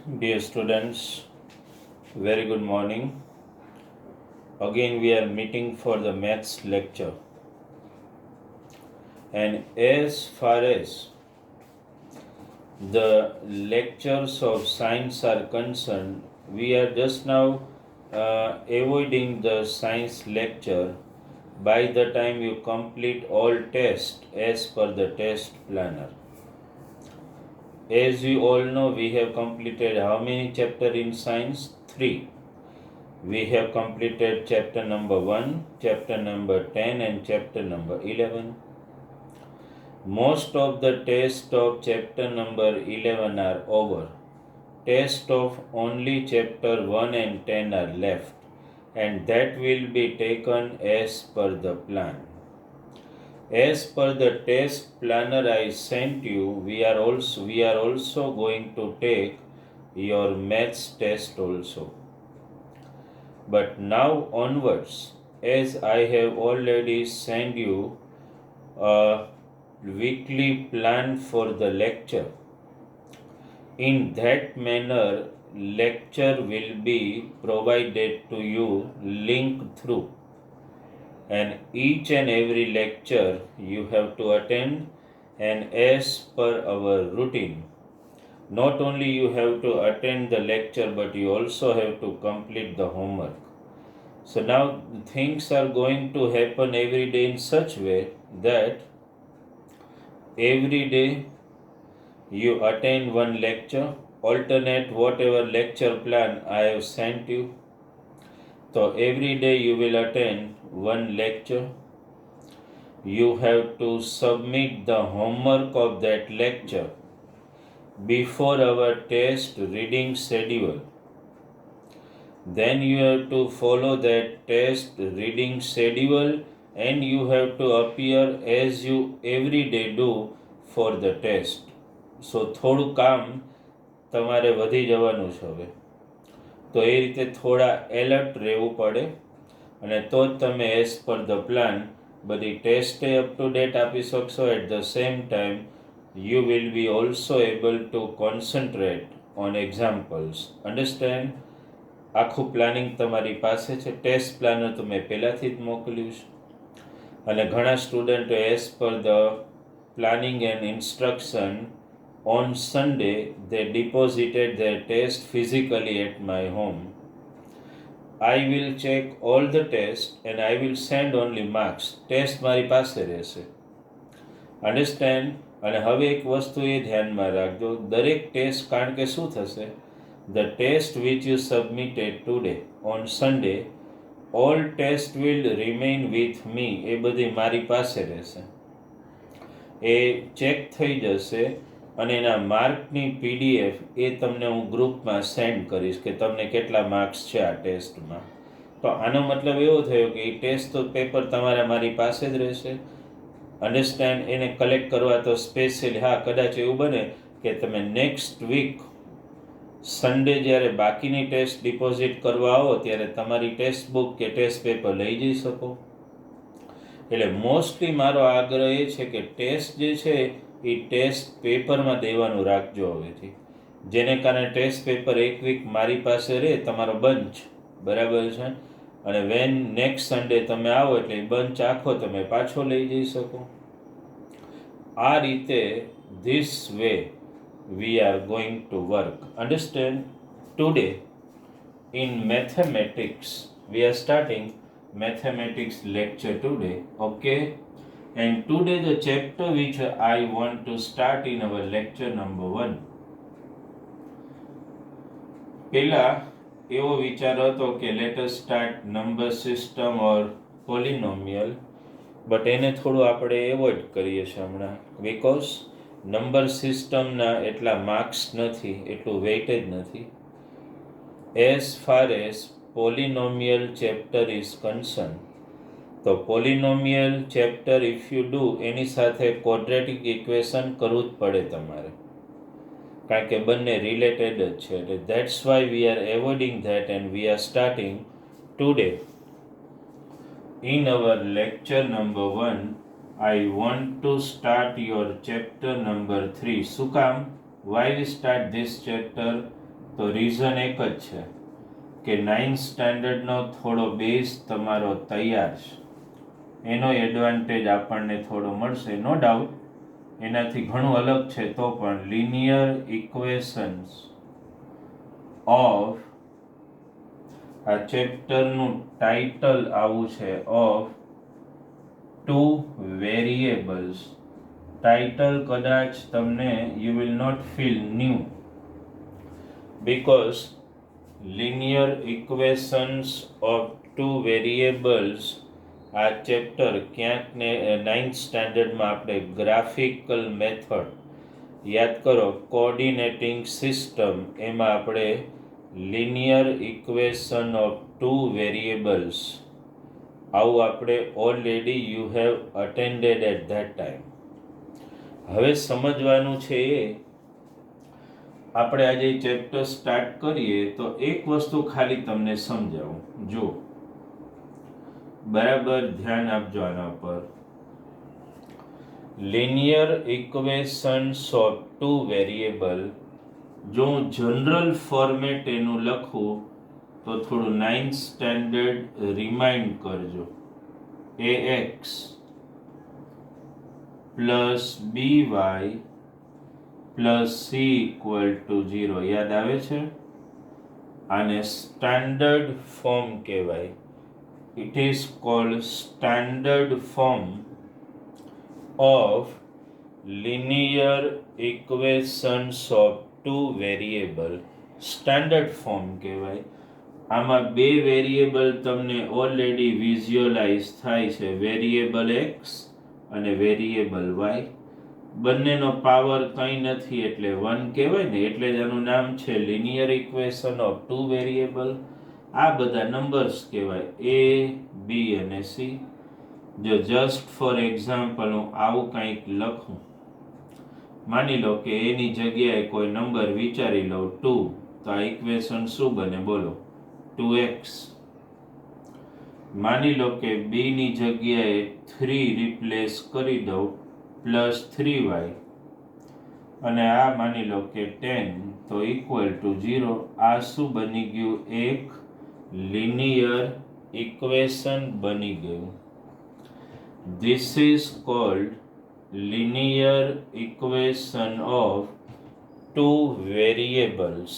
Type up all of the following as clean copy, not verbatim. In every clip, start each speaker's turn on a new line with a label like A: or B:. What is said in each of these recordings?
A: Dear students, very good morning. Again, we are meeting for the maths lecture. And as far as the lectures of science are concerned, we are just now avoiding the science lecture by the time you complete all tests as per the test planner. As you all know, we have completed how many chapters in science? 3. We have completed chapter number 1, chapter number 10 and chapter number 11. Most of the tests of chapter number 11 are over. Tests of only chapter 1 and 10 are left, and that will be taken as per the plan. As per the test planner I sent you, we are also going to take your maths test also. But now onwards, as I have already sent you a weekly plan for the lecture, in that manner, lecture will be provided to you link through, and each and every lecture you have to attend, and as per our routine, not only you have to attend the lecture but you also have to complete the homework. So now things are going to happen every day in such way that every day you attend one lecture, alternate whatever lecture plan I have sent you. So every day you will attend one lecture. You have to submit the homework of that lecture before our test reading schedule. Then you have to follow that test reading schedule and you have to appear as you every day do for the test. સો થોડું કામ તમારે વધી જવાનું છે હવે, તો એ રીતે થોડા એલર્ટ રહેવું પડે અને તો જ તમે એઝ પર ધ પ્લાન બધી ટેસ્ટે અપ ટુ ડેટ આપી શકશો. At the same time you will be also able to concentrate on examples. Understand? આખું પ્લાનિંગ તમારી પાસે છે. ટેસ્ટ પ્લાનર તો મેં પહેલાંથી જ મોકલ્યું છે અને ઘણા સ્ટુડન્ટો as per the planning and instruction on Sunday they deposited their test physically at my home. I will check all the tests and I will send only marks. Test મારી પાસે રહેશે. અન્ડરસ્ટેન્ડ? અને હવે એક વસ્તુ એ ધ્યાનમાં રાખજો, દરેક ટેસ્ટ, કારણ કે શું થશે, the test which you submitted today on Sunday, all test will remain with me. એ બધી મારી પાસે રહેશે. એ ચેક થઈ જશે અને એના માર્કની PDF એ તમને હું ગ્રુપમાં સેન્ડ કરીશ કે તમને કેટલા માર્ક્સ છે આ ટેસ્ટમાં. તો આનો મતલબ એવો થયો કે એ ટેસ્ટ તો પેપર તમારા મારી પાસે જ રહેશે. અન્ડરસ્ટેન્ડ? એને કલેક્ટ કરવા તો સ્પેશિયલી, હા, કદાચ એવું બને કે તમે નેક્સ્ટ વીક સન્ડે જ્યારે બાકીની ટેસ્ટ ડિપોઝિટ કરવા આવો ત્યારે તમારી ટેક્સ્ટ બુક કે ટેસ્ટ પેપર લઈ જઈ શકો. એટલે મોસ્ટલી મારો આગ્રહ એ છે કે ટેસ્ટ જે છે એ ટેસ્ટ પેપરમાં દેવાનું રાખજો હવેથી, જેને કારણે ટેસ્ટ પેપર એક વીક મારી પાસે રહે, તમારો બંચ, બરાબર છે, અને વેન નેક્સ્ટ સન્ડે તમે આવો એટલે એ બંચ આખો તમે પાછો લઈ જઈ શકો. આ રીતે this way we are going to work. Understand? Today in mathematics we are starting mathematics lecture today, okay? And today the chapter which I want to start in our lecture number 1. પહેલા એવો વિચાર હતો કે let us start number system or polynomial, but એને થોડું આપણે avoid કરીએ છીએ હમણાં, because નંબર સિસ્ટમના એટલા માર્ક્સ નથી, એટલું વેઇટેજ નથી. As far as polynomial chapter is concern, તો polynomial chapter if you do એની સાથે ક્વોડ્રેટિક ઇક્વેશન કરવું જ પડે તમારે, કારણ કે બંને રિલેટેડ જ છે. એટલે that's why we are avoiding that and we are starting today in our lecture number 1. I want to start your chapter number 3. શું કામ? Why we start this chapter? તો રીઝન એક જ છે કે 9th સ્ટાન્ડર્ડનો થોડો બેઝ તમારો તૈયાર છે, એનો એડવાન્ટેજ આપણને થોડો મળશે. નો ડાઉટ એનાથી ઘણું અલગ છે તો પણ લિનિયર ઇક્વેશન્સ ઓફ આ ચેપ્ટરનું ટાઇટલ આવું છે, ઓફ ટુ વેરિયેબલ્સ. ટાઇટલ કદાચ તમને you will not feel new because linear equations of two variables આ ચેપ્ટર ક્યાંક ને 9th સ્ટાન્ડર્ડમાં આપણે ગ્રાફિકલ મેથડ યાદ કરો, કોઓર્ડિનેટિંગ સિસ્ટમ, એમાં આપણે linear equation of two variables આવું આપણે already you have attended at that time. હવે સમજવાનું છે એ, આપણે આજે ચેપ્ટર સ્ટાર્ટ કરીએ તો એક વસ્તુ ખાલી તમને સમજાવું. જો બરાબર ધ્યાન આપજો આના પર. Linear equations of two variable, જો હું જનરલ ફોર્મેટ એનું લખું તો થોડું 9th સ્ટાન્ડર્ડ રિમાઇન્ડ કરજો. ax plus by plus c equal to 0 યાદ આવે છે? આને સ્ટાન્ડર્ડ ફોર્મ કહેવાય. It is called standard form of linear equations of two variable. Standard form કહેવાય. આમાં બે વેરિયેબલ તમને ઓલરેડી વિઝ્યુઅલાઇઝ થાય છે, વેરિયેબલ x અને વેરિયેબલ y. બંનેનો પાવર કંઈ નથી એટલે 1 કહેવાય ને, એટલે જ આનું નામ છે linear equation of two variable. આ બધા નંબર્સ કહેવાય a, b અને c. જો જસ્ટ ફોર એક્ઝામ્પલ હું આવું કંઈક લખું, માની લો કે એની જગ્યાએ કોઈ નંબર વિચારી લઉં 2, તો આ ઇક્વેશન શું બને બોલો? 2x. માની લો કે b ની જગ્યાએ 3 રિપ્લેસ કરી દઉં પ્લસ 3y, અને આ માની લો કે 10, તો ઇક્વલ ટુ 0. આ શું બની ગયું? એક લિનિયર ઇક્વેશન બની ગયું. This is called linear equation of two variables.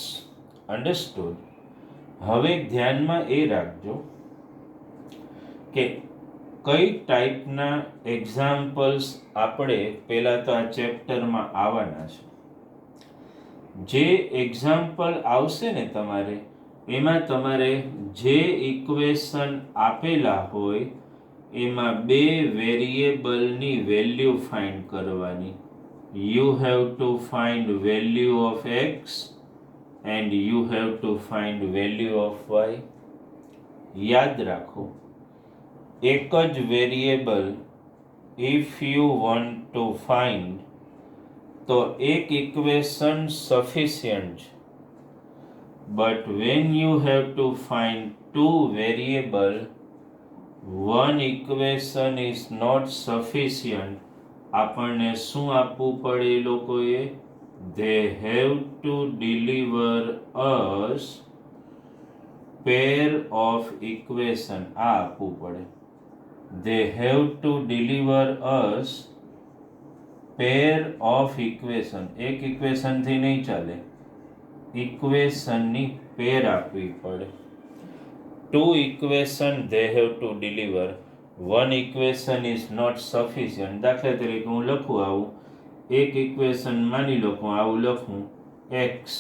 A: Understood? હવે ધ્યાનમાં એ રાખજો કે કઈ ટાઈપના એક્ઝામ્પલ્સ આપણે પહેલા તો આ ચેપ્ટરમાં આવવાના છે. જે એક્ઝામ્પલ આવશે ને તમારે, એમાં તમારે જે ઇક્વેશન આપેલા હોય એમાં બે વેરિયેબલની વેલ્યુ ફાઇન્ડ કરવાની. You have to find value of x and you have to find value of y. યાદ રાખો, એક જ variable if you want to find તો એક ઇક્વેશન સફિશિયન્ટ છે, but when you have to find two variable, one equation is not sufficient. આપણને શું આપવું પડે એ લોકોએ? They have to deliver us pair of equation. આ આપવું પડે. They have to deliver us pair of equation. એક ઇક્વેશન થી નહીં ચાલે, ઇક્વેશનની પેર આપવી પડે. Two equation they have to deliver. One equation is not sufficient. દાખલા તરીકે હું લખું આવું, એક ઇક્વેશન માની લો હું આવું લખું, x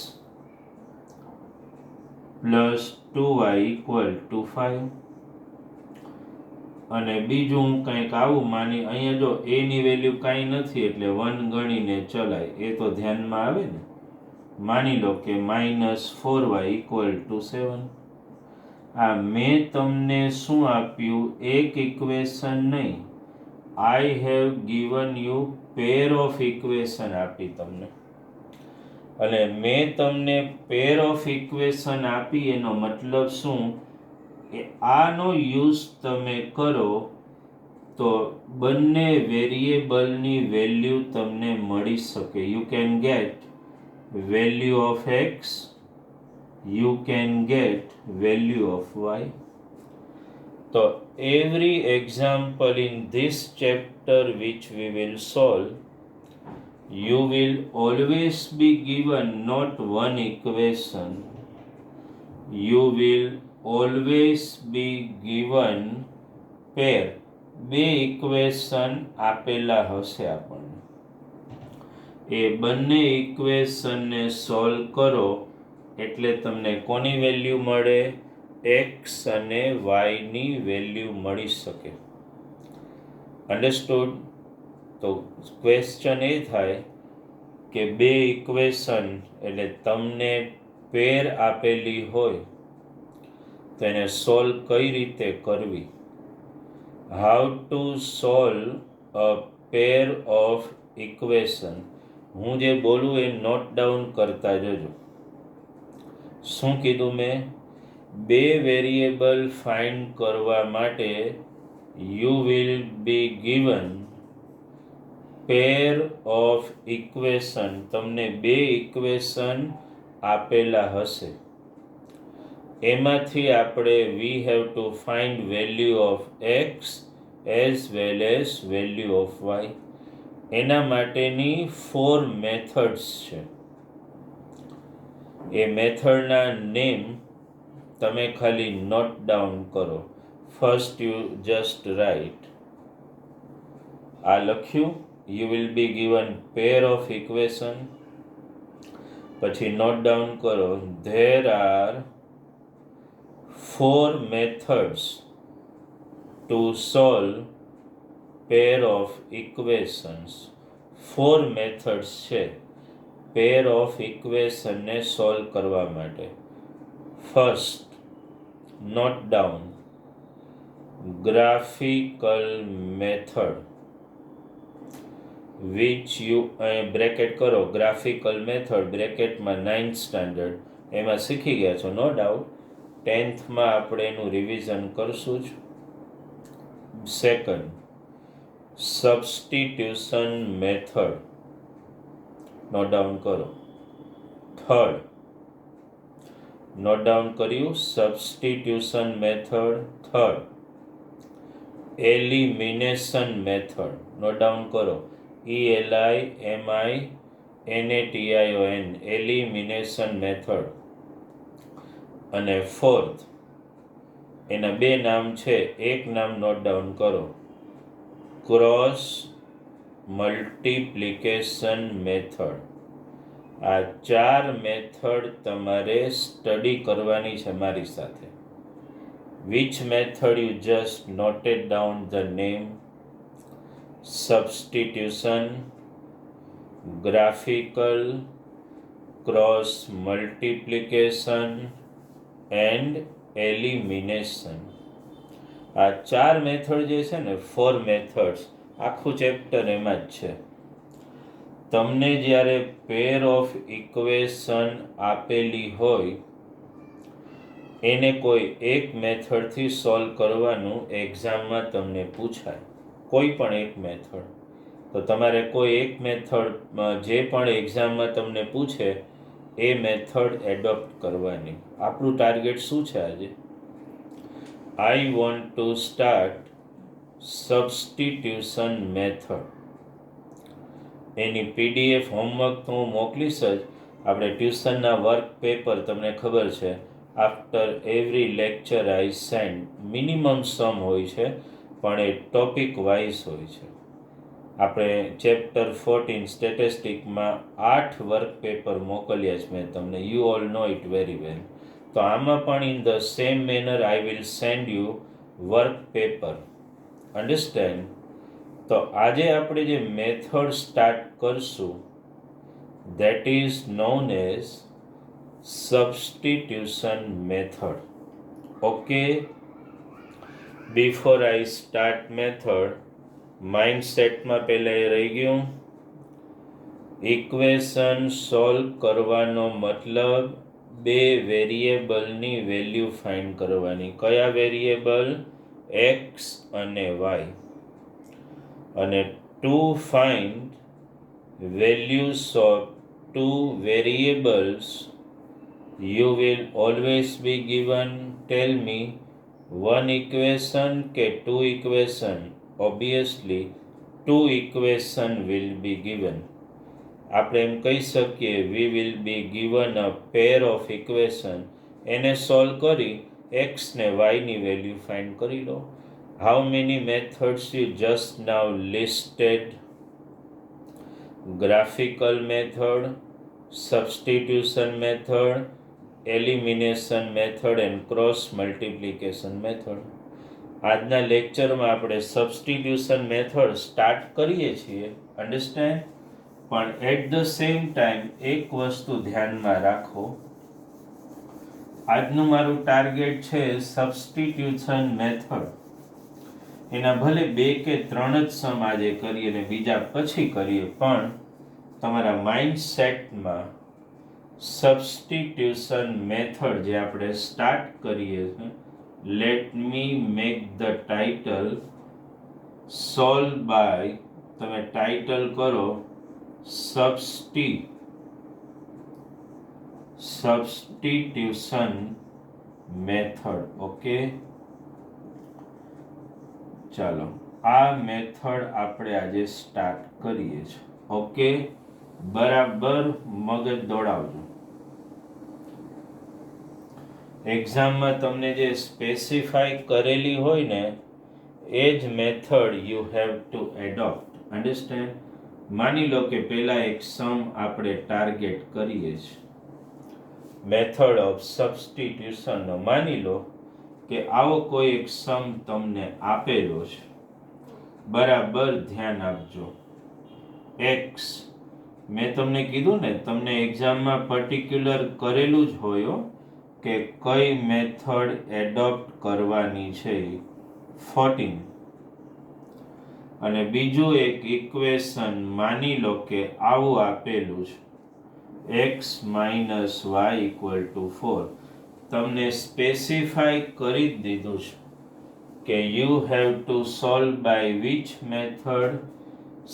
A: plus 2y equal to 5, અને બીજું હું કંઈક આવું માની, અહીંયા જો a ની વેલ્યુ કાંઈ નથી એટલે 1 ગણીને ચલાય, એ તો ધ્યાનમાં આવે ને. માની લો કે -4y ઇક્વલ ટુ 7. આ મેં તમને શું આપ્યું? એક ઇક્વેશન નહીં, I have given you pair of equation આપી તમને. અને મેં તમને પેર ઓફ ઇક્વેશન આપી એનો મતલબ શું? કે આનો યુઝ તમે કરો તો બંને વેરિયેબલની વેલ્યુ તમને મળી શકે. You can get value of x you can get value of y. So every example in this chapter which we will solve, you will always be given not one equation, you will always be given pair. બે equation આપેલા હશે આપણને, એ બંને ઇક્વેશનને solve કરો એટલે તમને કોની value મળે? એક્સ અને વાયની વેલ્યુ મળી શકે. અન્ડરસ્ટુડ? તો ક્વેશ્ચન એ થાય કે બે ઇક્વેશન એટલે તમને પેર આપેલી હોય તો એને સોલ્વ કઈ રીતે કરવી? How to solve a pair of equation. હું જે બોલું એ નોટ ડાઉન કરતા જજો. શું કીધું મેં? બે વેરિયેબલ ફાઇન્ડ કરવા માટે you will be given pair of equation. તમને બે ઇક્વેશન આપેલા હશે, એમાંથી આપણે we have to find value of X as well as value of Y. એના માટેની 4 મેથડ્સ છે. એ મેથડના નેમ તમે ખાલી નોટ ડાઉન કરો. ફર્સ્ટ યુ જસ્ટ રાઇટ, આ લખ્યું, you will be given pair of equation. પછી નોટ ડાઉન કરો, there are 4 methods to solve pair of equations. 4 methods છે પેર ઓફ ઇક્વેશનને સોલ્વ કરવા માટે. First, note down, graphical method, which you bracket કરો, graphical method બ્રેકેટમાં 9th standard, એમાં શીખી ગયા છો નો ડાઉટ. 10th માં આપણે એનું રિવિઝન કરશું જ. Second, substitution method, note down કરો. થર્ડ, નોટ ડાઉન કર્યું, substitution method. Third, elimination method, note down કરો, ELIMINATION, એલિમિનેશન મેથડ. અને ફોર્થ, એના બે નામ છે, એક નામ નોટ ડાઉન કરો, ક્રોસ મલ્ટિપ્લિકેશન મેથડ. આ 4 મેથડ તમારે સ્ટડી કરવાની છે મારી સાથે. Which method you just noted down the name? Substitution, graphical, cross multiplication and elimination. આ 4 મેથડ જે છે ને, 4 મેથડ્સ, આખું ચેપ્ટર એમાં જ છે. તમને જ્યારે પેર ઓફ ઇક્વેશન આપેલી હોય એને કોઈ એક મેથડથી સોલ્વ કરવાનું એક્ઝામમાં તમને પૂછાય, કોઈ પણ એક મેથડ. તો તમારે કોઈ એક મેથડ જે પણ એક્ઝામમાં તમને પૂછે એ મેથડ એડોપ્ટ કરવાની. આપણું ટાર્ગેટ શું છે આજે? I want to start substitution method. Any PDF homework તો હું મોકલીશ જ. આપણે ટ્યુશનના વર્ક પેપર તમને ખબર છે, આફ્ટર એવરી લેક્ચર આઈ સેન્ડ. મિનિમમ સમ હોય છે પણ એ ટોપિક વાઇઝ હોય છે. આપણે ચેપ્ટર 14 સ્ટેટિસ્ટિકમાં 8 વર્ક પેપર મોકલ્યા છે મેં તમને. You all know it very well. તો આમાં પણ in the same manner I will send you work paper. Understand? તો આજે આપણે જે મેથડ સ્ટાર્ટ કરશું that is known as substitution method. Okay, before I start method, માઇન્ડસેટમાં પહેલાં એ રહી ગયું. ઇક્વેશન સોલ્વ કરવાનો મતલબ બે વેરિયેબલની વેલ્યુ ફાઇન્ડ કરવાની. કયા વેરિયેબલ? એક્સ અને વાય. અને to find values of 2 variables You will always be given, tell me, one equation કે two equation? Obviously, two equation will be given. આપણે એમ કહી શકીએ we will be given a pair of equation. એને solve કરી x ને y ની value find કરી લો. How many methods you just now listed? Graphical method, substitution method, elimination method and cross multiplication method. આજના લેક્ચરમાં આપણે સબસ્ટિટ્યુશન મેથડ સ્ટાર્ટ કરીએ છીએ, અન્ડરસ્ટેન્ડ? પણ એટ ધ સેમ ટાઈમ એક વસ્તુ ધ્યાનમાં રાખો, આજનું મારું ટાર્ગેટ છે સબસ્ટિટ્યુશન મેથડ. એના ભલે 2 કે 3 જ સમ આજે કરીએ ને બીજા પછી કરીએ, પણ તમારા માઇન્ડ સેટમાં સબસ્ટિટ્યુશન મેથડ જે આપણે સ્ટાર્ટ કરીએ છીએ, let me make the title solve by, તમે ટાઇટલ કરો સબસ્ટિટ્યુશન મેથડ. ઓકે, ચાલો આ મેથડ આપણે આજે સ્ટાર્ટ કરીએ છીએ. ઓકે, બરાબર મગજ દોડાવજો. એક્ઝામમાં તમને જે સ્પેસિફાઈ કરેલી હોય ને એ જ method you have two adopt, understand? માની લો કે પહેલા એક સમ આપણે ટાર્ગેટ કરીએ છીએ મેથડ ઓફ સબસ્ટિટ્યુશનનો. માની લો કે આવો કોઈ એક સમ તમને આપેલો છે, બરાબર ધ્યાન આપજો. x, મેં તમને કીધું ને, તમને એક્ઝામમાં પર્ટિક્યુલર કરેલું જ હોય કે કઈ મેથડ એડોપ્ટ કરવાની છે, 14. અને બીજું એક ઇક્વેશન માની લો કે આવું આપેલું છે, x - y = 4. તમને સ્પેસિફાઈ કરી જ દીધું છે કે you have to solve by which method?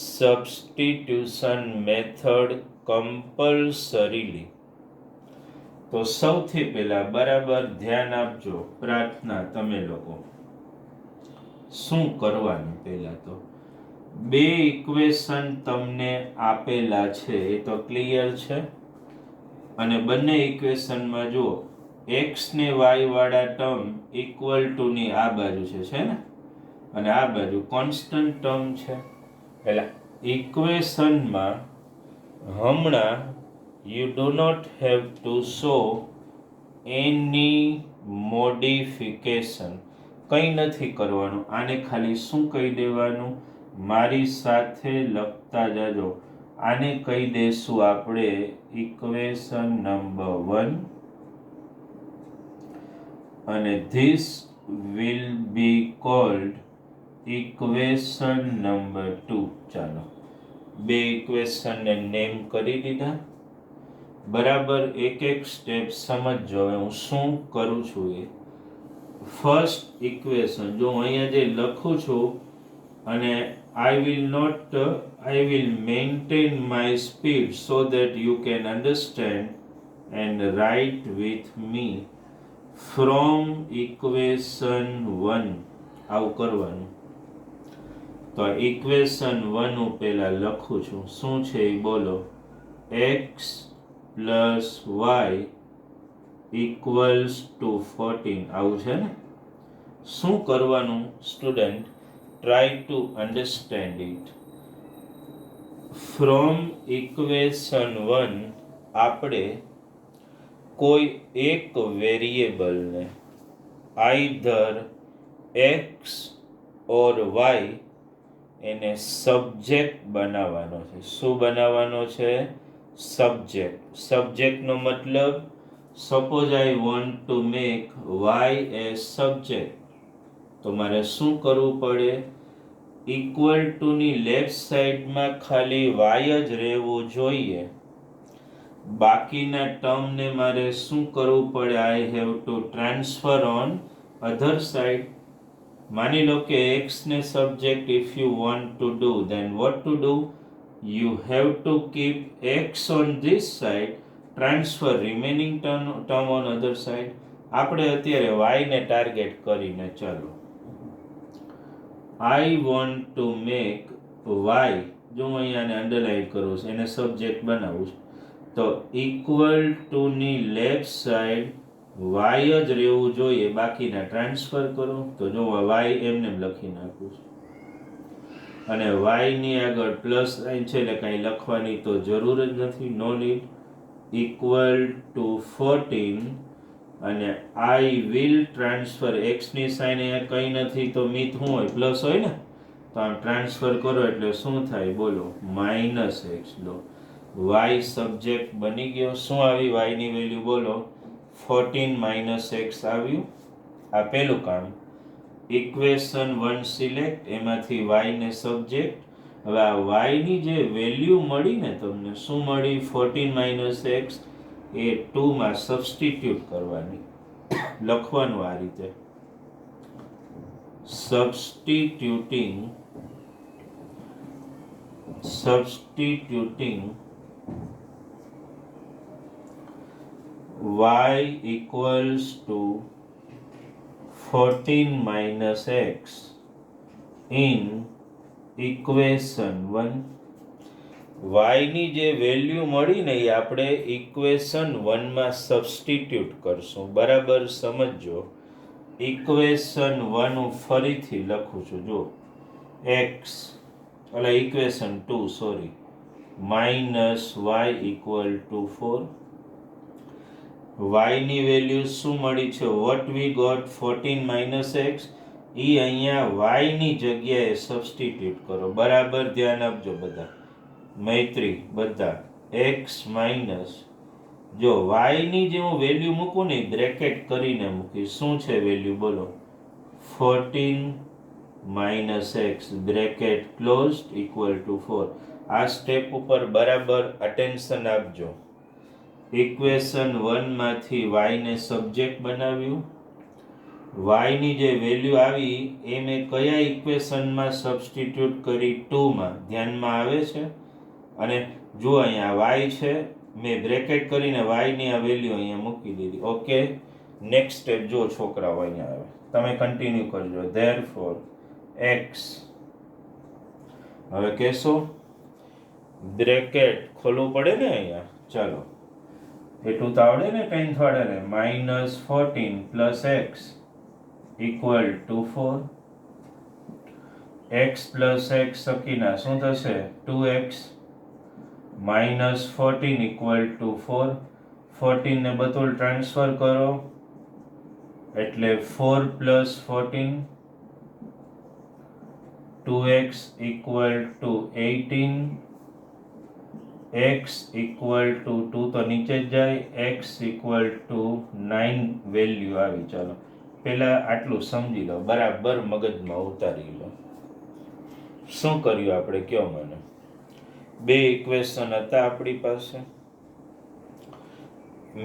A: Substitution method compulsorily. તો સૌથી પહેલા બરાબર ધ્યાન આપજો, પ્રાર્થના તમે લોકો. શું કરવાનું? પહેલા તો 2 ઇક્વેશન તમને આપેલા છે, એ તો ક્લિયર છે. અને બંને ઇક્વેશનમાં જુઓ, x ને y વાળા ટર્મ ઇક્વલ ટુ ની આ બાજુ છે ને, અને આ બાજુ કોન્સ્ટન્ટ ટર્મ છે. એટલે ઇક્વેશનમાં હમણાં you do not have to show any modification, કંઈ નથી કરવાનું. આને ખાલી શું કહી દેવાનું? મારી સાથે લખતા જજો. આને કહી દેશું આપણે ઇક્વેશન નંબર 1 અને this will be cold equation number 2. ચાલો 2 ઇક્વેશનને નેમ કરી દીધા. બરાબર એક એક સ્ટેપ સમજજો. હવે હું શું કરું છું એ. ફર્સ્ટ ઇક્વેશન જો અહીંયા જે લખું છું, અને I will maintain my speed so that you can understand and write with me from equation 1. આવું કરવાનું. તો ઇક્વેશન 1 હું પહેલા લખું છું. શું છે એ બોલો? x + y = 14. આવું છે ને? શું કરવાનું student? Try to understand it. From equation 1 આપણે કોઈ એક વેરિયેબલને આઈધર x or y એને સબ્જેક્ટ બનાવવાનો છે. શું બનાવવાનો છે? સબ્જેક્ટ. સબ્જેક્ટનો મતલબ, suppose I want to make y as subject, તો મારે શું કરવું પડે? ઇક્વલ ટુ ની લેફ્ટ સાઈડમાં ખાલી y જ રહેવું જોઈએ. બાકીના ટર્મને મારે શું કરવું પડે? I have to transfer on other side. માની લો કે x ને subject if you want to do, then what to do? You have to keep x on this side transfer remaining term on other side. આપણે અત્યારે y ને target કરીને ચાલો I want to make y, જો હું અહીંયાને underline કરું છું, એને સબ્જેક્ટ બનાવું છું, તો ઇક્વલ ટુ ની લેફ્ટ સાઈડ y જ રહેવું જોઈએ, બાકીના ટ્રાન્સફર કરો. તો જો y એમને લખી નાખું છું અને y ની આગળ પ્લસ સાઇન છે એટલે કાંઈ લખવાની તો જરૂર જ નથી, નો નીડ. ઇક્વલ ટુ 14 અને આઈ વિલ ટ્રાન્સફર, x ની સાઇન અહીંયા કંઈ નથી તો મિત શું હોય, પ્લસ હોય ને, તો આમ ટ્રાન્સફર કરો એટલે શું થાય બોલો, -x. લો y સબ્જેક્ટ બની ગયો. શું આવી y ની વેલ્યુ બોલો, 14 - x આવ્યું. આ પહેલું કામ. ઇક્વેશન 1 સિલેક્ટ, એમાંથી y ને સબ્જેક્ટ. હવે આ y ની જે વેલ્યુ મળી ને તમને, શું મળી, 14 - x, એ 2 માં સબસ્ટિટ્યુટ કરવાની, લખવાનું આ રીતે, substituting y equals to 14 - x in equation 1. y ની જે વેલ્યુ મળી ને એ આપણે ઇક્વેશન 1 માં સબસ્ટિટ્યુટ કરશું. બરાબર સમજો. ઇક્વેશન 1 હું ફરીથી લખું છું, જો x એટલે equation 2 sorry -y equal to 4. y ની વેલ્યુ શું મળી છે, વોટ વી ગોટ, 14 - x. ઈ અહીંયા y ની જગ્યાએ સબસ્ટિટ્યુટ કરો. બરાબર ધ્યાન આપજો બધા મૈત્રી, બધા x માઇનસ, જો y ની જે હું વેલ્યુ મૂકું ને બ્રેકેટ કરીને મૂકીશ. શું છે વેલ્યુ બોલો, 14 - x bracket closed equal to 4. આ સ્ટેપ ઉપર બરાબર અટેન્શન આપજો. ઇક્વેશન 1 માંથી y ને સબ્જેક્ટ બનાવ્યું. y ની જે વેલ્યુ આવી એ મેં કયા ઇક્વેશનમાં સબસ્ટિટ્યુટ કરી, 2 માં. ધ્યાનમાં આવે છે. અને જો અહીંયા y છે, મેં બ્રેકેટ કરીને y ની આ વેલ્યુ અહીંયા મૂકી દીધી. ઓકે, નેક્સ્ટ સ્ટેપ જો છોકરાઓ અહીંયા આવે, તમે કન્ટિન્યુ કરજો. ધેરફોર x, હવે કહેશો બ્રેકેટ ખોલવું પડે ને અહીંયા, ચાલો એટલું તો આવડે ને 10th વાળાને, -14 + x equal to 4. x + x સકીના શું થશે, 2x -14 ઇક્વલ ટુ 4. 14 ને બધું ટ્રાન્સફર કરો એટલે 4 + 14, 2x equal to 18, x equal to 2 તો નીચે જ જાય, x ઇક્વલ ટુ 9 વેલ્યુ આવી. ચાલો પહેલા આટલું સમજી લો, બરાબર મગજમાં ઉતારી લો. શું કર્યું આપણે, કયો મને. બે ઇક્વેશન હતા આપણી પાસે.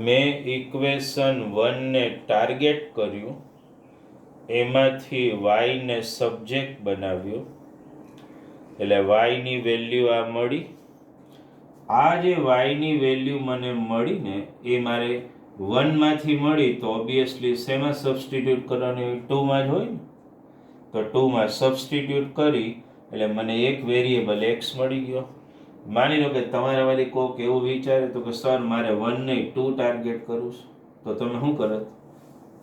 A: મેં ઇક્વેશન 1 ને ટાર્ગેટ કર્યું, એમાંથી y ને સબ્જેક્ટ બનાવ્યો એટલે y ની વેલ્યુ આ મળી. આ જે y ની વેલ્યુ મને મળી ને એ મારે 1 માંથી મળી, તો ઓબ્વિયસલી શેમાં સબસ્ટિટ્યુટ કરવાની હોય, 2 માં જ હોય ને. તો 2 માં સબસ્ટિટ્યુટ કરી એટલે મને એક વેરિયેબલ x મળી ગયો. માની લો કે તમારા વાળી કોક એવું વિચારે તો કે સર મારે 1 નહીં 2 ટાર્ગેટ કરું છું, તો તમે શું કરત,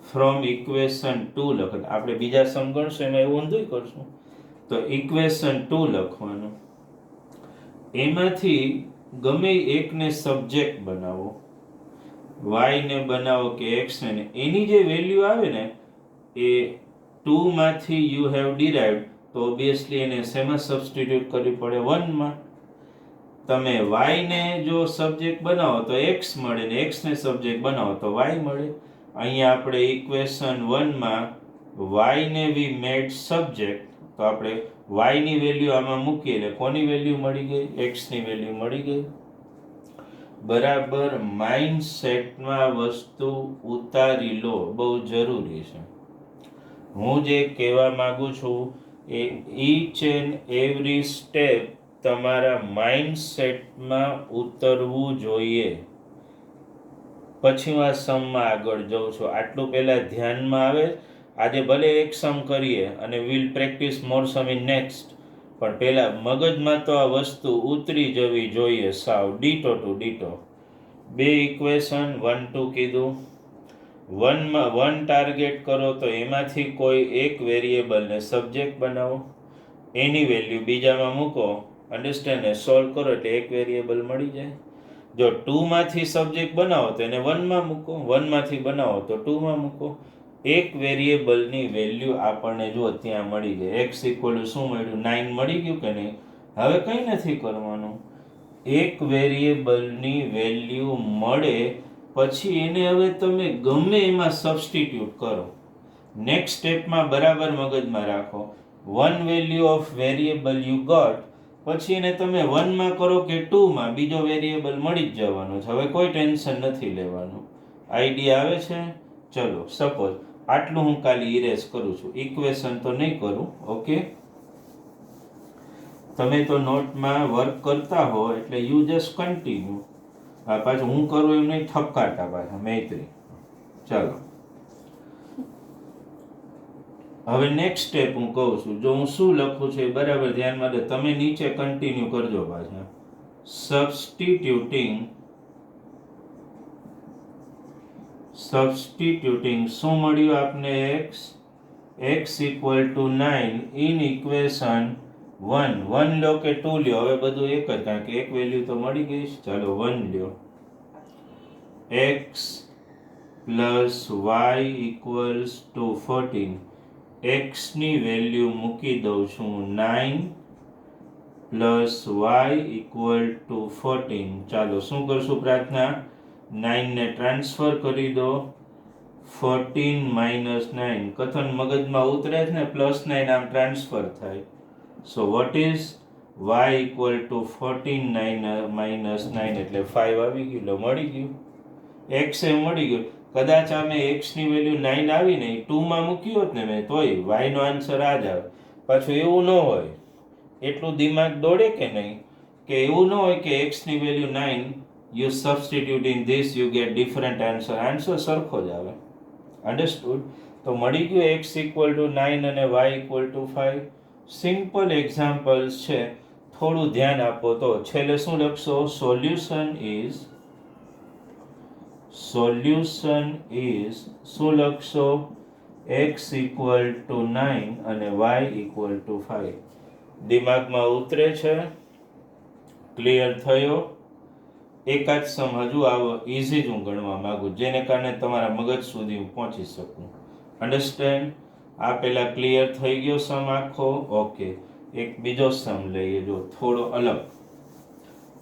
A: ફ્રોમ ઇક્વેશન 2 લખત. આપણે બીજા સમ ગણશું એમાં એવું ઊંધું કરશું. તો ઇક્વેશન 2 લખવાનું, એમાંથી ગમે એકને સબ્જેક્ટ બનાવો, y ને બનાવો કે x ને, એની જે વેલ્યુ આવે ને એ 2 માંથી યુ હેવ ડિરાઇવ્ડ, તો ઓબ્વિયસલી એને શેમાં સબસ્ટિટ્યુટ કરવી પડે, 1 માં. તમે y ને જો સબ્જેક્ટ બનાવો તો x મળે ને x ને સબ્જેક્ટ બનાવો તો y મળે. અહીંયા આપણે ઇક્વેશન 1 માં y ને વી મેડ સબ્જેક્ટ, તો આપણે y ની વેલ્યુ આમાં મૂકીએ એટલે કોની વેલ્યુ મળી ગઈ, x ની વેલ્યુ મળી ગઈ. બરાબર માઇન્ડસેટમાં વસ્તુ ઉતારી લો, બહુ જરૂરી છે. હું જે કહેવા માંગુ છું એ ઈચ એન્ડ એવરી સ્ટેપ તમારા માઇન્ડસેટમાં ઉતરવું જોઈએ. પછી હું આ સમમાં આગળ જઉં છું. આટલું પહેલાં ધ્યાનમાં આવે. આજે ભલે એક સમ કરીએ અને will practise more sum in next, પણ પહેલાં મગજમાં તો આ વસ્તુ ઉતરી જવી જોઈએ સાવ ડીટો ટુ ડીટો. 2 ઇક્વેશન 1 2 કીધું. 1 ટાર્ગેટ કરો તો એમાંથી કોઈ એક વેરિયેબલને સબ્જેક્ટ બનાવો, એની વેલ્યુ બીજામાં મૂકો, અન્ડરસ્ટેન્ડ ને સોલ્વ કરો એટલે એક વેરિયેબલ મળી જાય. જો 2માંથી સબ્જેક્ટ બનાવો તો એને 1માં મૂકો, 1માંથી બનાવો તો 2માં મૂકો. એક વેરિયેબલની વેલ્યુ આપણને જો ત્યાં મળી જાય. x ઇક્વલ શું મળ્યું? 9 મળી ગયું કે નહીં? હવે કંઈ નથી કરવાનું. એક વેરિયેબલની વેલ્યુ મળે પછી એને હવે તમે ગમે એમાં સબસ્ટિટ્યુટ કરો. નેક્સ્ટ સ્ટેપમાં બરાબર મગજમાં રાખો. One value of variable you got, પછી એને તમે 1માં કરો કે 2માં બીજો વેરિયેબલ મળી જ જવાનો છે. હવે કોઈ ટેન્શન નથી લેવાનું. આઈડિયા આવે છે? ચલો, સપોઝ આટલું હું ખાલી ઇરેઝ કરું છું, ઇક્વેશન તો નહીં કરું. ઓકે, તમે તો નોટમાં વર્ક કરતા હો એટલે યુ જસ્ટ કન્ટિન્યુ. પાછું હું કરું એમ નહીં ઠપકારતા પાછા મૈત્રી. ચાલો, હવે નેક્સ્ટ સ્ટેપ હું કહું છું. જો હું શું લખું છું એ બરાબર ધ્યાનમાં લો. તમે નીચે કન્ટિન્યુ કરજો પાછા. સબસ્ટિટ્યુટિંગ શું મળ્યું આપને? x equal to 9 in equation 1 લો કે 2 લ્યો, હવે બધું એક જ, કારણ કે એક વેલ્યુ તો મળી ગઈ છે. ચાલો 1 લ્યો. x plus y equals to 14. x ની વેલ્યુ મૂકી દઉં છું 9 પ્લસ y ઇક્વલ ટુ 14. ચાલો શું કરશું પ્રાર્થના? 9 ને ટ્રાન્સફર કરી દો. 14 માઇનસ 9 કથન મગજમાં ઉતરે છે ને, પ્લસ 9 આમ ટ્રાન્સફર થાય. So what is y equal to 14 9 minus 9 એટલે 5 આવી ગયું. લો મળી ગયું. x એ મળી ગયું. કદાચ આમે x ની વેલ્યુ 9 આવી નહીં, 2માં મૂકી હોત ને મેં, તોય y નો આન્સર આ જ આવે. પાછું એવું ન હોય, એટલું દિમાગ દોડે કે નહીં, કે એવું ન હોય કે x ની value 9 you substitute in this you get different answer સરખો જ આવે. અન્ડરસ્ટુડ? તો મળી ગયું x ઇક્વલ ટુ 9 અને y equal to 5. Simple examples છે, થોડું ધ્યાન આપો તો. છેલ્લે શું લખશો? સોલ્યુશન ઇઝ શું લખશો? x ઇક્વલ ટુ 9 અને y ઇક્વલ ટુ 5. દિમાગમાં ઉતરે છે? ક્લિયર થયો? એકાદ સમ હજુ આવો ઇઝી જ હું ગણવા માંગુ, જેને કારણે તમારા મગજ સુધી હું પહોંચી શકું. અન્ડરસ્ટેન્ડ? આ પહેલા ક્લિયર થઈ ગયો સમ આખો? ઓકે, એક બીજો સમ લઈએ, જો થોડો અલગ.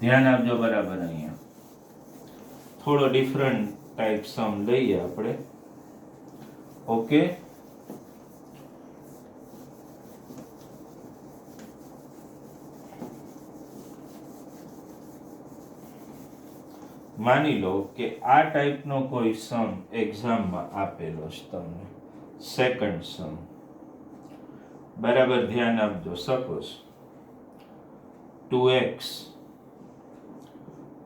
A: ધ્યાન આપજો બરાબર. અહીંયા થોડો ડિફરન્ટ ટાઈપ સમ લઈએ આપણે. ઓકે, માની લો કે આ ટાઈપનો કોઈ સમ એક્ઝામમાં આપેલો છે તમને. સેકન્ડ સમ બરાબર ધ્યાન આપજો. Suppose 2x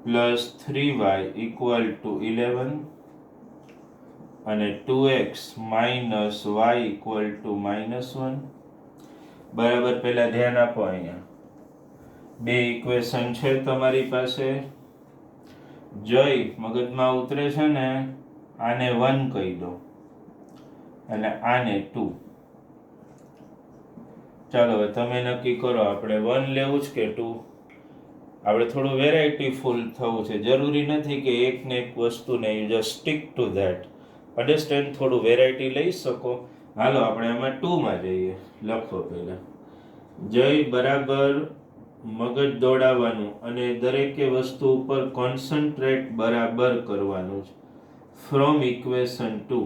A: plus 3y equal to 11 અને 2x minus y equal to -1. બરાબર પહેલા ધ્યાન આપો. અહીંયા બે ઇક્વેશન છે તમારી પાસે. જય મગજમાં ઉતરે છે ને, આને 1 કહી દો અને આને 2. ચાલો હવે તમે નક્કી કરો, આપણે 1 લેવું છે કે 2? આપણે થોડું વેરાયટી ફૂલ થવું છે. જરૂરી નથી કે એક ને એક વસ્તુ ને you just stick two that. Understand? થોડું વેરાયટી લઈ શકો. હાલો આપણે આમાં 2માં જઈએ. લખો પહેલા. જય બરાબર મગજ દોડાવવાનું અને દરેકે વસ્તુ ઉપર કોન્સન્ટ્રેટ બરાબર કરવાનું છે. From equation 2.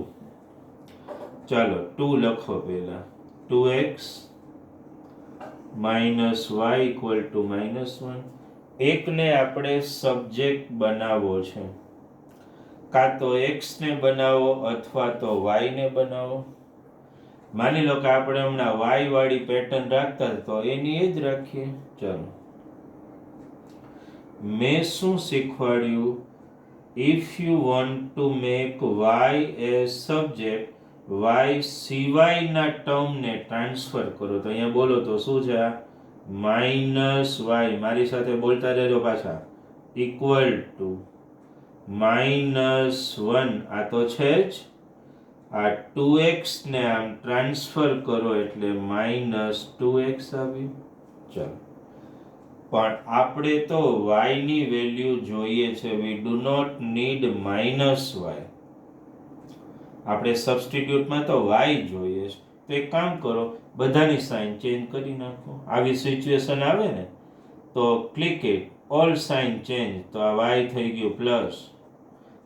A: ચાલો 2 લખો પહેલા. 2x minus y equal to -1. એકને આપણે સબ્જેક્ટ બનાવવો છે. કાં તો x ને બનાવો અથવા તો y ને બનાવો. માની લો કે આપણે હમણાં y વાળી પેટર્ન રાખતા તો એની એ જ રાખીએ. ચાલો, મેં શું શીખવાડ્યું? if you want to make y as subject, y સિવાયના ટર્મને ટ્રાન્સફર કરો. તો અહીંયા બોલો તો શું છે? આ માઇનસ વાય, મારી સાથે બોલતા જજો પાછા, ઇક્વલ ટુ -1. આ તો છે જ. આ 2x ને આમ ટ્રાન્સફર કરો એટલે -2x આવ્યું. ચાલો, પણ આપણે તો y ની વેલ્યુ જોઈએ છે. We do not need -y. આપણે સબસ્ટિટ્યુટમાં તો y જોઈએ છે. તો એક કામ કરો, બધાની સાઇન ચેન્જ કરી નાખો. આવી સિચ્યુએશન આવે ને તો click it, all sign change. તો આ y થઈ ગયું પ્લસ,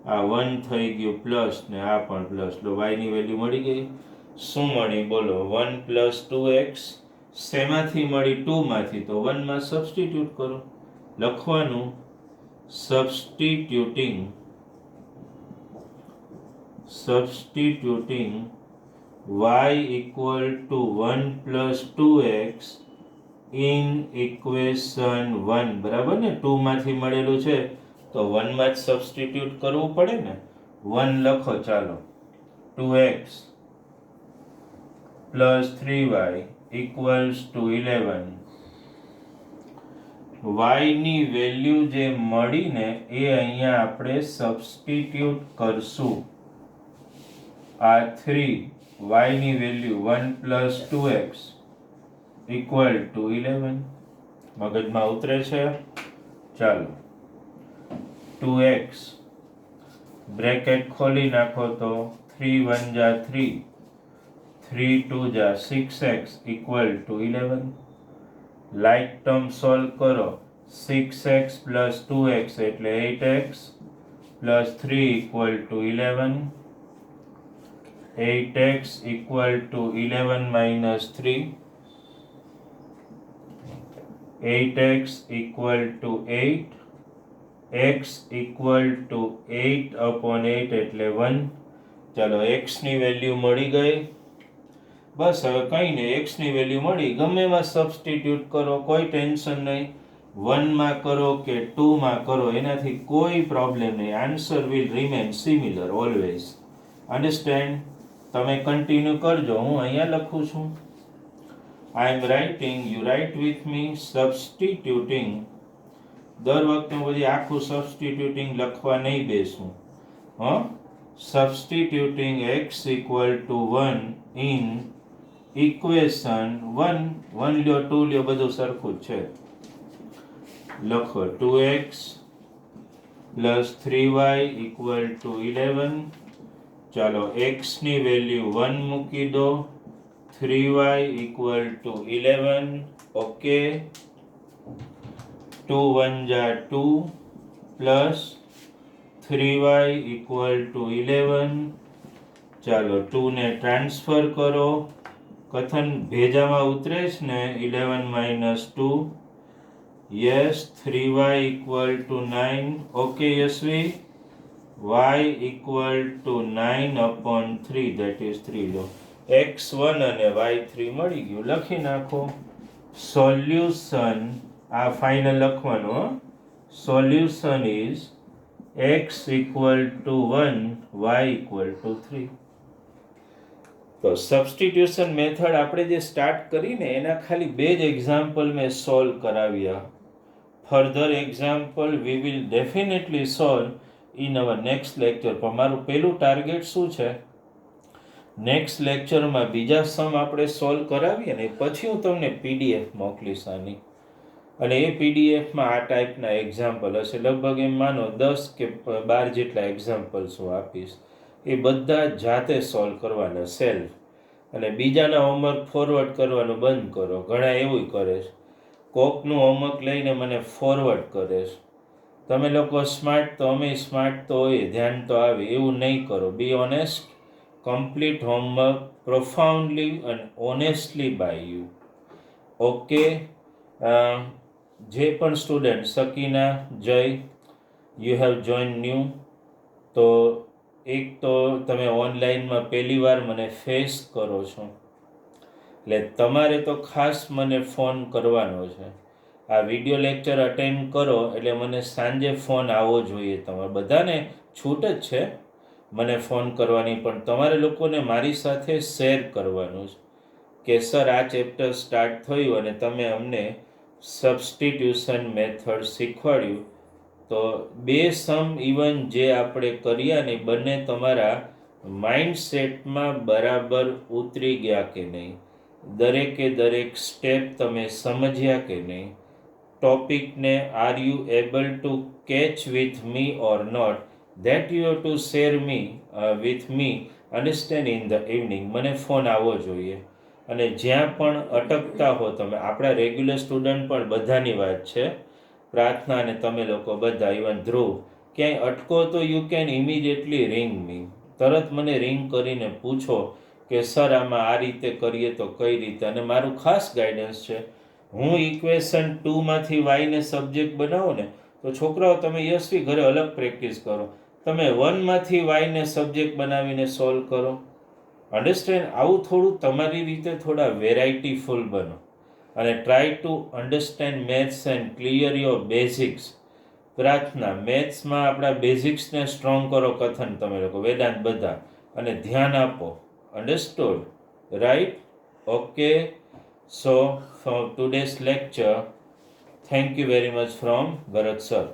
A: આ 1 થઈ ગયું પ્લસ, ને આ પણ પ્લસ. લો, y ની વેલ્યુ મળી ગઈ. શું મળી બોલો? 1 + 2x. શેમાંથી મળી? 2 માંથી. તો 1 માં સબસ્ટિટ્યુટ કરો. લખવાનું substituting y equal to 1 + 2x in equation 1. બરાબર ને? 2 માંથી મળેલું છે તો 1 માં જ સબસ્ટિટ્યુટ કરવું પડે ને. 1 લખો. ચાલો, 2x + 3y equals to 11. y ની વેલ્યુ જે મળી ને એ અહીંયા આપણે સબસ્ટિટ્યુટ કરશું. આ 3, y ની વેલ્યુ 1 + 2x equal to 11. મગજમાં ઉતરે છે? ચાલો, 2x બ્રેકેટ ખોલી નાખો તો 3 × 1 = 3, 3 × 2 = 6x equal to 11. Like term solve કરો. 6x + 2x એટલે 8x + 3 equal to 11. 8x equal to 11 - 3. 8x equal to 8. x equal to 8/8 એટલે 1. ચાલો, x ની વેલ્યુ મળી ગઈ. બસ, હવે કંઈ નહીં, x ની વેલ્યુ મળી, ગમે એમાં સબસ્ટિટ્યુટ કરો, કોઈ ટેન્શન નહીં. 1 માં કરો કે 2 માં કરો, એનાથી કોઈ પ્રોબ્લેમ નહીં. Answer will remain similar always. Understand? તમે કન્ટિન્યુ કરજો. હું અહીંયા લખું છું. I am writing, you write with me. Substituting. દર વખતે હું પછી આખું સબસ્ટિટ્યુટિંગ લખવા નહીં બેસું. Substituting x equal to 1 in equation 1. 1 લ્યો, 2 લ્યો, બધું સરખું જ છે. લખો 2x + 3y equal to 11. ચાલો, x ની વેલ્યુ 1 મૂકી દો. 3y equal to 11. Okay. 2 × 1 = 2 plus 3y equal to 11. ચાલો, 2 ને ટ્રાન્સફર કરો. કથન ભેજામાં ઉતરે છે ને? 11 - 2. Yes. 3y equal to 9. Okay Yashvi. y equal to 9/3, that is 3. લો, x1 અને y3 મળી ગયું. લખી નાખો. સોલ્યુશન, આ ફાઇનલ લખવાનું. Solution is x equal to 1, y equal to 3. તો સબસ્ટિટ્યુશન મેથડ આપણે જે સ્ટાર્ટ કરીને એના ખાલી 2 જ એક્ઝામ્પલ મેં સોલ્વ કરાવ્યા. Further example we will definitely solve in our next lecture. પણ મારું પહેલું ટાર્ગેટ શું છે? નેક્સ્ટ લેક્ચરમાં બીજા સમ આપણે સોલ્વ કરાવીએ ને પછી હું તમને PDF મોકલીશ આની. અને એ PDFમાં આ ટાઈપના એક્ઝામ્પલ હશે. લગભગ એમ માનો 10 કે 12 જેટલા એક્ઝામ્પલ્સ હું આપીશ. એ બધા જાતે સોલ્વ કરવાના, સેલ્ફ. અને બીજાના હોમવર્ક ફોરવર્ડ કરવાનું બંધ કરો. ઘણા એવું કરે છે, કોકનું હોમવર્ક લઈને મને ફોરવર્ડ કરે છે. તમે લોકો સ્માર્ટ તો અમે સ્માર્ટ તો હોય, ધ્યાન તો આવે. એવું નહીં કરો. Be honest. Complete homework profoundly and honestly by you. Okay. જે પણ સ્ટુડન્ટ, સકીના, જય, યુ હેવ જોઈન ન્યૂ. તો એક તો તમે ઓનલાઈનમાં પહેલી વાર મને ફેસ કરો છો, એટલે તમારે તો ખાસ મને ફોન કરવાનો છે. આ વિડીયો લેક્ચર અટેન્ડ કરો એટલે મને સાંજે ફોન આવવો જોઈએ. તમારે બધાને છૂટ જ છે મને ફોન કરવાની, પણ તમારે લોકોને મારી સાથે શેર કરવાનું છે કે સર આ ચેપ્ટર સ્ટાર્ટ થયું અને તમે અમને સબસ્ટિટ્યુશન મેથડ શીખવાડ્યું. તો બે સમ ઇવન જે આપણે કર્યા ને બંને તમારા માઇન્ડસેટમાં બરાબર ઉતરી ગયા કે નહીં, દરેકે દરેક સ્ટેપ તમે સમજ્યા કે નહીં, ટોપિકને are you able to catch with me or not, that you have to share me with me understand in the evening. મને ફોન આવવો જોઈએ. અને જ્યાં પણ અટકતા હો તમે, આપણા રેગ્યુલર સ્ટુડન્ટ પણ બધાની વાત છે, પ્રાર્થના અને તમે લોકો બધા, ઇવન ધ્રુવ, ક્યાંય અટકો તો યુ કેન ઇમિડિયેટલી રિંગ મી. તરત મને રિંગ કરીને પૂછો કે સર આમાં આ રીતે કરીએ તો કઈ રીતે. અને મારું ખાસ ગાઈડન્સ છે, હું ઇક્વેશન 2માંથી વાયને સબ્જેક્ટ બનાવો ને તો છોકરાઓ તમે યશવી ઘરે અલગ પ્રેક્ટિસ કરો, તમે 1માંથી વાયને સબ્જેક્ટ બનાવીને સોલ્વ કરો. અન્ડરસ્ટેન્ડ? આવું થોડું તમારી રીતે થોડા વેરાયટીફુલ બનો અને try to understand maths and clear your basics. પ્રાર્થના, મેથ્સમાં આપણા બેઝિક્સને સ્ટ્રોંગ કરો. કથન તમે લોકો વેદાંત બધા, અને ધ્યાન આપો. Understood? Right? Okay. So four today's lecture, thank you very much from Bharat sir.